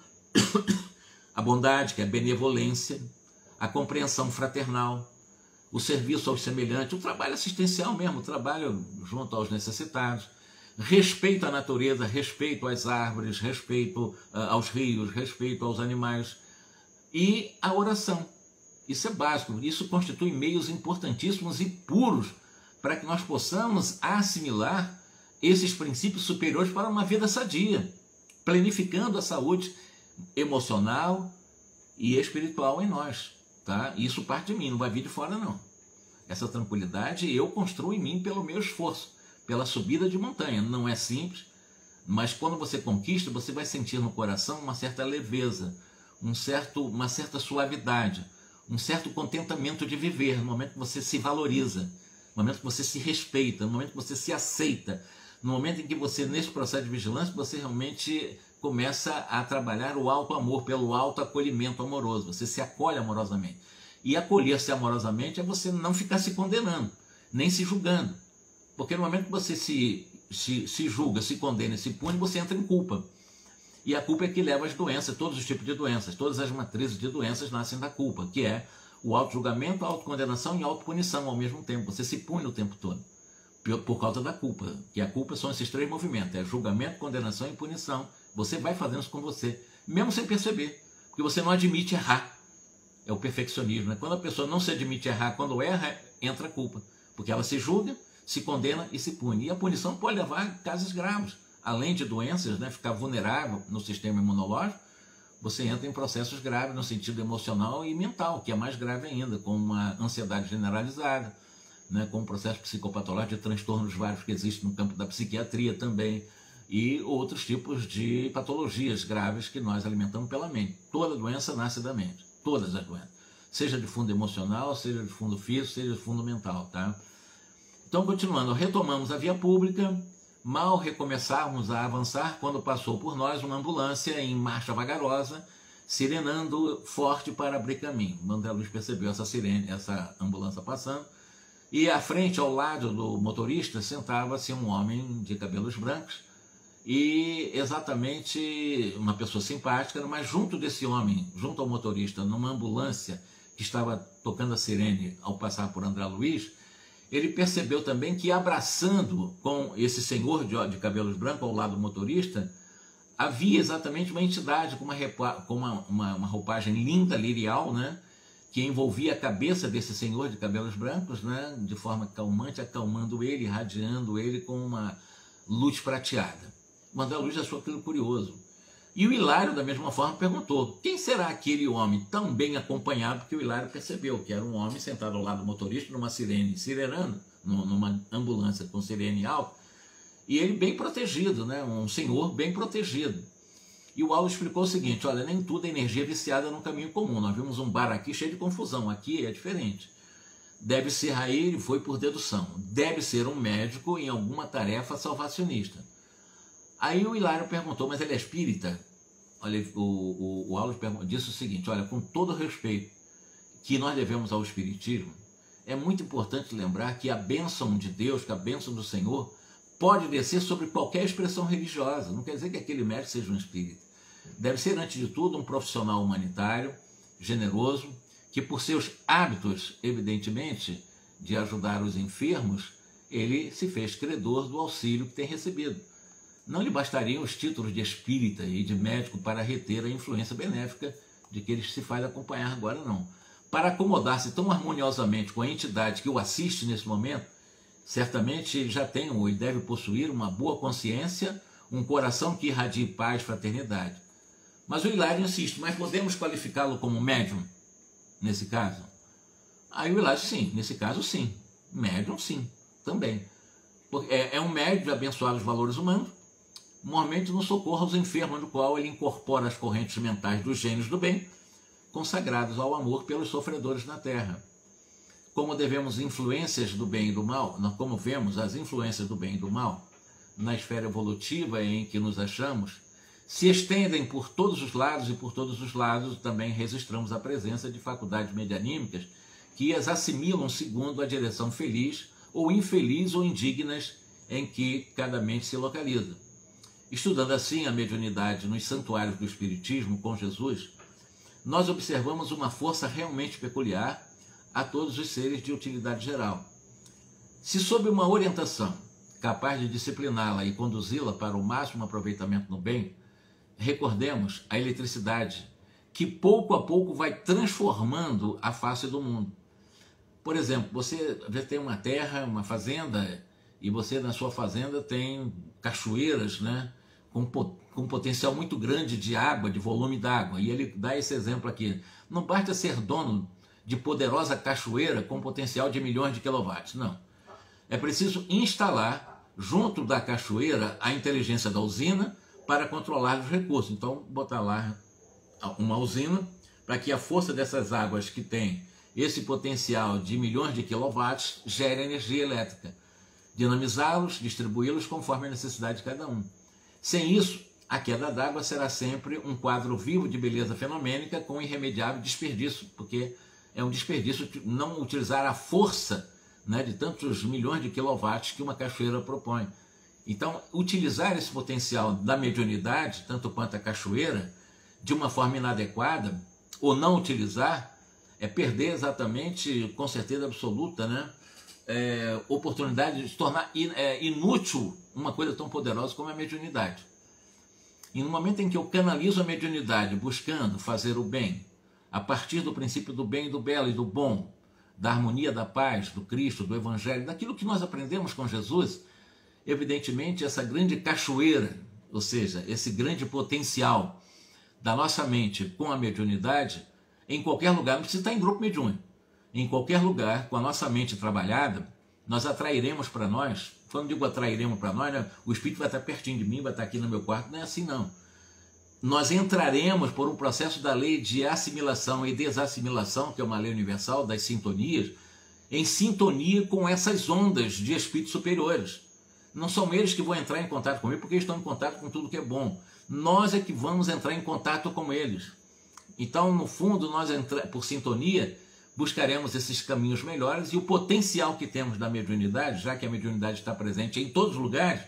a bondade, que é a benevolência, a compreensão fraternal, o serviço aos semelhantes, o trabalho assistencial mesmo, o trabalho junto aos necessitados, respeito à natureza, respeito às árvores, respeito aos rios, respeito aos animais e a oração. Isso é básico, isso constitui meios importantíssimos e puros para que nós possamos assimilar esses princípios superiores para uma vida sadia, planificando a saúde emocional e espiritual em nós. Tá? Isso parte de mim, não vai vir de fora não. Essa tranquilidade eu construo em mim pelo meu esforço, pela subida de montanha. Não é simples, mas quando você conquista, você vai sentir no coração uma certa leveza, uma certa suavidade, um certo contentamento de viver, no momento que você se valoriza, no momento que você se respeita, no momento que você se aceita, no momento em que você, nesse processo de vigilância, você realmente começa a trabalhar o auto-amor, pelo auto-acolhimento amoroso, você se acolhe amorosamente. E acolher-se amorosamente é você não ficar se condenando, nem se julgando. Porque no momento que você se julga, se condena e se pune, você entra em culpa. E a culpa é que leva às doenças, todos os tipos de doenças, todas as matrizes de doenças nascem da culpa, que é o auto-julgamento, a autocondenação e a autopunição ao mesmo tempo. Você se pune o tempo todo, por causa da culpa. Que a culpa são esses 3 movimentos, é julgamento, condenação e punição. Você vai fazendo isso com você, mesmo sem perceber, porque você não admite errar. É o perfeccionismo, né? Quando a pessoa não se admite errar, quando erra, entra a culpa, porque ela se julga, se condena e se pune. E a punição pode levar a casos graves. Além de doenças, né, ficar vulnerável no sistema imunológico, você entra em processos graves no sentido emocional e mental, que é mais grave ainda, com uma ansiedade generalizada, né, com um processo psicopatológico de transtornos vários que existem no campo da psiquiatria também, e outros tipos de patologias graves que nós alimentamos pela mente. Toda doença nasce da mente, todas as doenças. seja de fundo emocional, seja de fundo físico, seja de fundo mental, tá? Então, continuando, retomamos a via pública, mal recomeçávamos a avançar quando passou por nós uma ambulância em marcha vagarosa, sirenando forte para abrir caminho. O André Luiz percebeu essa sirene, essa ambulância passando, e à frente, ao lado do motorista, sentava-se um homem de cabelos brancos, e exatamente uma pessoa simpática, mas junto desse homem, junto ao motorista, numa ambulância que estava tocando a sirene ao passar por André Luiz, ele percebeu também que, abraçando com esse senhor de cabelos brancos ao lado do motorista, havia exatamente uma entidade com uma roupagem linda, lirial, né, que envolvia a cabeça desse senhor de cabelos brancos, né, de forma calmante, acalmando ele, irradiando ele com uma luz prateada. O André Luiz achou aquilo curioso. E o Hilário, da mesma forma, perguntou: quem será aquele homem tão bem acompanhado? Que o Hilário percebeu que era um homem sentado ao lado do motorista numa sirene, sirenando, numa ambulância com sirene alta, e ele bem protegido, né? Um senhor bem protegido. E o Aldo explicou o seguinte: olha, nem tudo é energia viciada no caminho comum. Nós vimos um bar aqui cheio de confusão, aqui é diferente. Deve ser aí, ele foi por dedução, deve ser um médico em alguma tarefa salvacionista. Aí o Hilário perguntou: mas ele é espírita? Olha, o Aldo disse o seguinte: olha, com todo o respeito que nós devemos ao espiritismo, é muito importante lembrar que a bênção de Deus, que a bênção do Senhor, pode descer sobre qualquer expressão religiosa. Não quer dizer que aquele médico seja um espírita. Deve ser, antes de tudo, um profissional humanitário, generoso, que por seus hábitos, evidentemente, de ajudar os enfermos, ele se fez credor do auxílio que tem recebido. Não lhe bastariam os títulos de espírita e de médico para reter a influência benéfica de que ele se faz acompanhar agora, não. Para acomodar-se tão harmoniosamente com a entidade que o assiste nesse momento, certamente ele já tem ou ele deve possuir uma boa consciência, um coração que irradie paz, fraternidade. Mas o Hilário insiste: mas podemos qualificá-lo como médium nesse caso? Aí o Hilário: sim, nesse caso sim. Médium sim, também. Porque é um médium de abençoar os valores humanos, normalmente no socorro aos enfermos, no qual ele incorpora as correntes mentais dos gênios do bem, consagrados ao amor pelos sofredores na terra. Como devemos influências do bem e do mal, como vemos as influências do bem e do mal na esfera evolutiva em que nos achamos, se estendem por todos os lados, e por todos os lados também registramos a presença de faculdades medianímicas que as assimilam segundo a direção feliz ou infeliz ou indignas em que cada mente se localiza. Estudando assim a mediunidade nos santuários do Espiritismo com Jesus, nós observamos uma força realmente peculiar a todos os seres de utilidade geral. Se sob uma orientação capaz de discipliná-la e conduzi-la para o máximo aproveitamento no bem, recordemos a eletricidade, que pouco a pouco vai transformando a face do mundo. Por exemplo, você tem uma terra, uma fazenda, e você na sua fazenda tem cachoeiras, né, com potencial muito grande de água, de volume d'água. E ele dá esse exemplo aqui: não basta ser dono de poderosa cachoeira com potencial de milhões de quilowatts, não. É preciso instalar junto da cachoeira a inteligência da usina para controlar os recursos. Então, botar lá uma usina para que a força dessas águas que tem esse potencial de milhões de quilowatts gere energia elétrica. Dinamizá-los, distribuí-los conforme a necessidade de cada um. Sem isso, a queda d'água será sempre um quadro vivo de beleza fenomênica com irremediável desperdício, porque é um desperdício não utilizar a força, né, de tantos milhões de quilowatts que uma cachoeira propõe. Então, utilizar esse potencial da mediunidade, tanto quanto a cachoeira, de uma forma inadequada, ou não utilizar, é perder exatamente, com certeza absoluta, né, oportunidade de se tornar inútil uma coisa tão poderosa como a mediunidade. E no momento em que eu canalizo a mediunidade buscando fazer o bem, a partir do princípio do bem, do belo e do bom, da harmonia, da paz, do Cristo, do Evangelho, daquilo que nós aprendemos com Jesus, evidentemente essa grande cachoeira, ou seja, esse grande potencial da nossa mente com a mediunidade, em qualquer lugar, não precisa estar em grupo mediúnico, em qualquer lugar, com a nossa mente trabalhada, nós atrairemos para nós. Quando digo atrairemos para nós, né, o Espírito vai estar pertinho de mim, vai estar aqui no meu quarto, não é assim não. nós entraremos por um processo da lei de assimilação e desassimilação, que é uma lei universal das sintonias, em sintonia com essas ondas de espíritos superiores. Não são eles que vão entrar em contato comigo, porque eles estão em contato com tudo que é bom. Nós é que vamos entrar em contato com eles. Então, no fundo, nós, por sintonia, buscaremos esses caminhos melhores, e o potencial que temos da mediunidade, já que a mediunidade está presente em todos os lugares,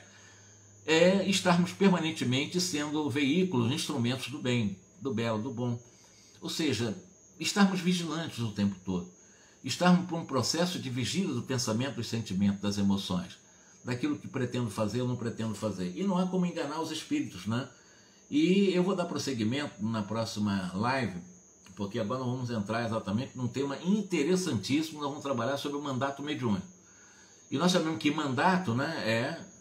é estarmos permanentemente sendo veículos, instrumentos do bem, do belo, do bom. Ou seja, estarmos vigilantes o tempo todo. Estarmos por um processo de vigília do pensamento, dos sentimentos, das emoções, daquilo que pretendo fazer ou não pretendo fazer. E não há como enganar os espíritos, né? E eu vou dar prosseguimento na próxima live, porque agora nós vamos entrar exatamente num tema interessantíssimo. Nós vamos trabalhar sobre o mandato mediúnico. E nós sabemos que mandato, né, é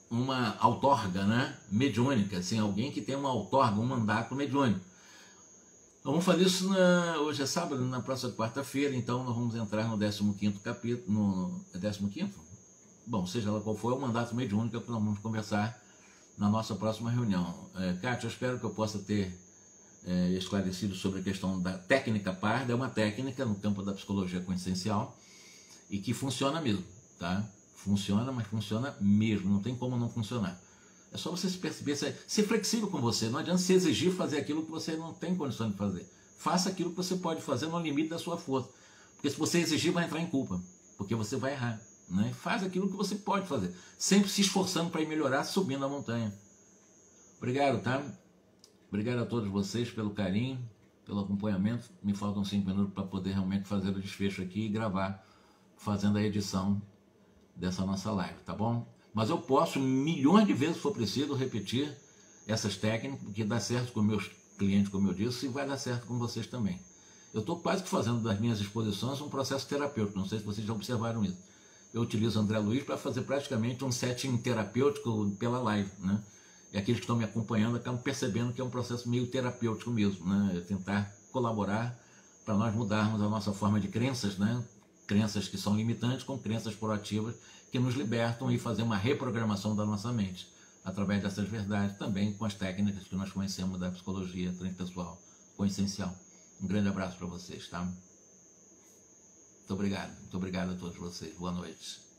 uma outorga, né, mediúnica, assim, alguém que tem uma outorga, um mandato mediúnico. Nós vamos fazer isso hoje é sábado, na próxima quarta-feira, então nós vamos entrar no 15º capítulo, é 15º? Bom, seja lá qual for, é o mandato mediúnico que nós vamos conversar na nossa próxima reunião. Kátia, eu espero que eu possa ter esclarecido sobre a questão da técnica parda. É uma técnica no campo da psicologia consciencial e que funciona mesmo, tá? Funciona, mas funciona mesmo, não tem como não funcionar. É só você se perceber, ser flexível com você. Não adianta se exigir fazer aquilo que você não tem condição de fazer. Faça aquilo que você pode fazer no limite da sua força. Porque se você exigir, vai entrar em culpa, porque você vai errar, né? Faz aquilo que você pode fazer, sempre se esforçando para ir melhorar, subindo a montanha. Obrigado, tá? Obrigado a todos vocês pelo carinho, pelo acompanhamento. Me faltam 5 minutos para poder realmente fazer o desfecho aqui e gravar, fazendo a edição dessa nossa live, tá bom? Mas eu posso, milhões de vezes se for preciso, repetir essas técnicas, porque dá certo com meus clientes, como eu disse, e vai dar certo com vocês também. Eu estou quase que fazendo das minhas exposições um processo terapêutico, não sei se vocês já observaram isso. Eu utilizo o André Luiz para fazer praticamente um setting terapêutico pela live, né? E aqueles que estão me acompanhando acabam percebendo que é um processo meio terapêutico mesmo, né? Eu tentar colaborar para nós mudarmos a nossa forma de crenças, né? Crenças que são limitantes com crenças proativas que nos libertam, e fazer uma reprogramação da nossa mente através dessas verdades, também com as técnicas que nós conhecemos da psicologia transpessoal consciencial. Um grande abraço para vocês, tá? Muito obrigado a todos vocês. Boa noite.